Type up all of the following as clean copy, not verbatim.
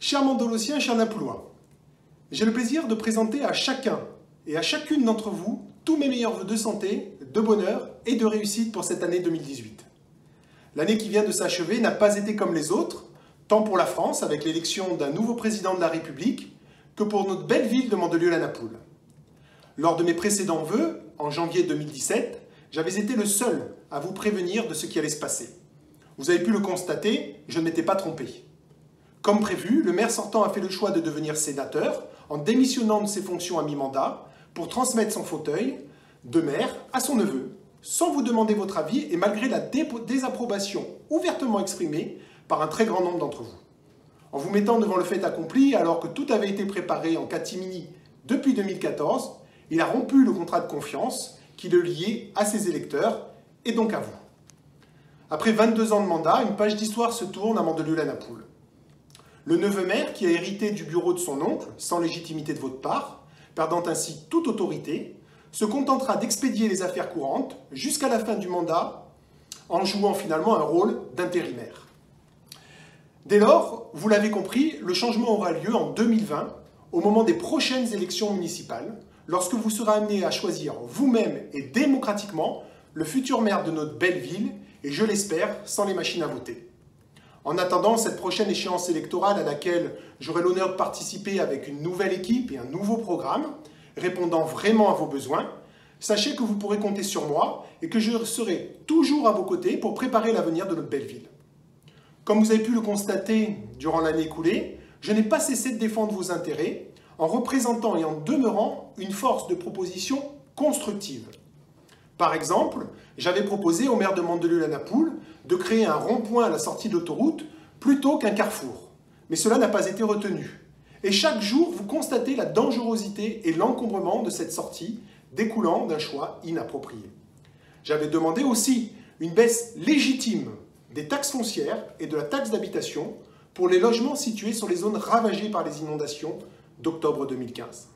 Chers Mandolossiens, chers Napoulois, j'ai le plaisir de présenter à chacun et à chacune d'entre vous tous mes meilleurs vœux de santé, de bonheur et de réussite pour cette année 2018. L'année qui vient de s'achever n'a pas été comme les autres, tant pour la France avec l'élection d'un nouveau président de la République que pour notre belle ville de Mandelieu-la-Napoule. Lors de mes précédents vœux, en janvier 2017, j'avais été le seul à vous prévenir de ce qui allait se passer. Vous avez pu le constater, je ne m'étais pas trompé. Comme prévu, le maire sortant a fait le choix de devenir sénateur en démissionnant de ses fonctions à mi-mandat pour transmettre son fauteuil de maire à son neveu, sans vous demander votre avis et malgré la désapprobation ouvertement exprimée par un très grand nombre d'entre vous. En vous mettant devant le fait accompli, alors que tout avait été préparé en catimini depuis 2014, il a rompu le contrat de confiance qui le liait à ses électeurs et donc à vous. Après 22 ans de mandat, une page d'histoire se tourne à Mandelieu-la-Napoule. Le neveu maire, qui a hérité du bureau de son oncle, sans légitimité de votre part, perdant ainsi toute autorité, se contentera d'expédier les affaires courantes jusqu'à la fin du mandat, en jouant finalement un rôle d'intérimaire. Dès lors, vous l'avez compris, le changement aura lieu en 2020, au moment des prochaines élections municipales, lorsque vous serez amené à choisir vous-même et démocratiquement le futur maire de notre belle ville, et je l'espère, sans les machines à voter. En attendant cette prochaine échéance électorale à laquelle j'aurai l'honneur de participer avec une nouvelle équipe et un nouveau programme, répondant vraiment à vos besoins, sachez que vous pourrez compter sur moi et que je serai toujours à vos côtés pour préparer l'avenir de notre belle ville. Comme vous avez pu le constater durant l'année écoulée, je n'ai pas cessé de défendre vos intérêts en représentant et en demeurant une force de proposition constructive. Par exemple, j'avais proposé au maire de Mandelieu-la-Napoule de créer un rond-point à la sortie de l'autoroute plutôt qu'un carrefour. Mais cela n'a pas été retenu. Et chaque jour, vous constatez la dangerosité et l'encombrement de cette sortie découlant d'un choix inapproprié. J'avais demandé aussi une baisse légitime des taxes foncières et de la taxe d'habitation pour les logements situés sur les zones ravagées par les inondations d'octobre 2015.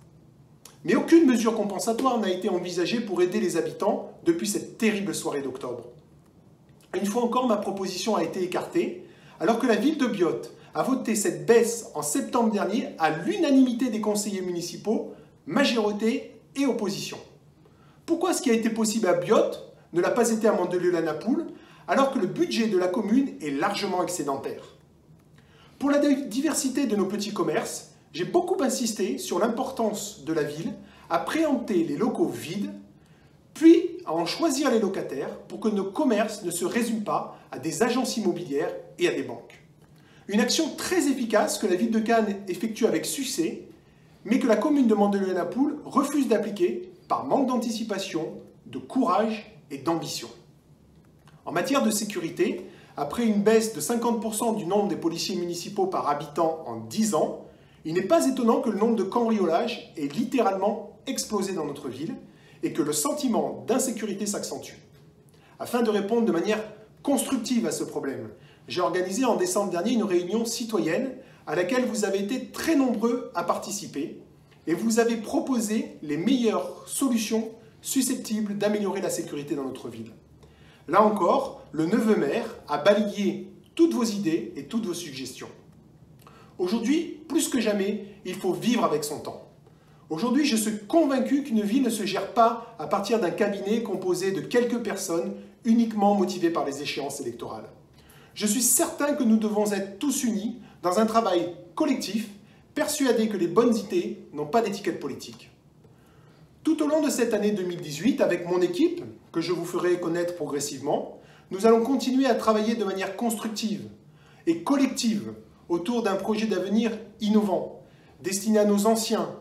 Mais aucune mesure compensatoire n'a été envisagée pour aider les habitants depuis cette terrible soirée d'octobre. Une fois encore, ma proposition a été écartée, alors que la ville de Biot a voté cette baisse en septembre dernier à l'unanimité des conseillers municipaux, majorité et opposition. Pourquoi ce qui a été possible à Biot ne l'a pas été à Mandelieu-la-Napoule, alors que le budget de la commune est largement excédentaire? Pour la diversité de nos petits commerces, j'ai beaucoup insisté sur l'importance de la ville à préempter les locaux vides, puis à en choisir les locataires pour que nos commerces ne se résument pas à des agences immobilières et à des banques. Une action très efficace que la ville de Cannes effectue avec succès, mais que la commune de Mandelieu-la-Napoule refuse d'appliquer par manque d'anticipation, de courage et d'ambition. En matière de sécurité, après une baisse de 50% du nombre des policiers municipaux par habitant en 10 ans, il n'est pas étonnant que le nombre de cambriolages ait littéralement explosé dans notre ville et que le sentiment d'insécurité s'accentue. Afin de répondre de manière constructive à ce problème, j'ai organisé en décembre dernier une réunion citoyenne à laquelle vous avez été très nombreux à participer et vous avez proposé les meilleures solutions susceptibles d'améliorer la sécurité dans notre ville. Là encore, le neveu maire a balayé toutes vos idées et toutes vos suggestions. Aujourd'hui, plus que jamais, il faut vivre avec son temps. Aujourd'hui, je suis convaincu qu'une ville ne se gère pas à partir d'un cabinet composé de quelques personnes uniquement motivées par les échéances électorales. Je suis certain que nous devons être tous unis dans un travail collectif, persuadés que les bonnes idées n'ont pas d'étiquette politique. Tout au long de cette année 2018, avec mon équipe, que je vous ferai connaître progressivement, nous allons continuer à travailler de manière constructive et collective autour d'un projet d'avenir innovant, destiné à nos anciens,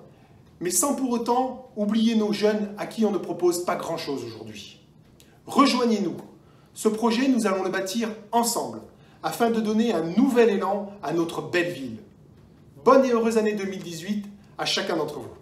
mais sans pour autant oublier nos jeunes à qui on ne propose pas grand-chose aujourd'hui. Rejoignez-nous. Ce projet, nous allons le bâtir ensemble, afin de donner un nouvel élan à notre belle ville. Bonne et heureuse année 2018 à chacun d'entre vous.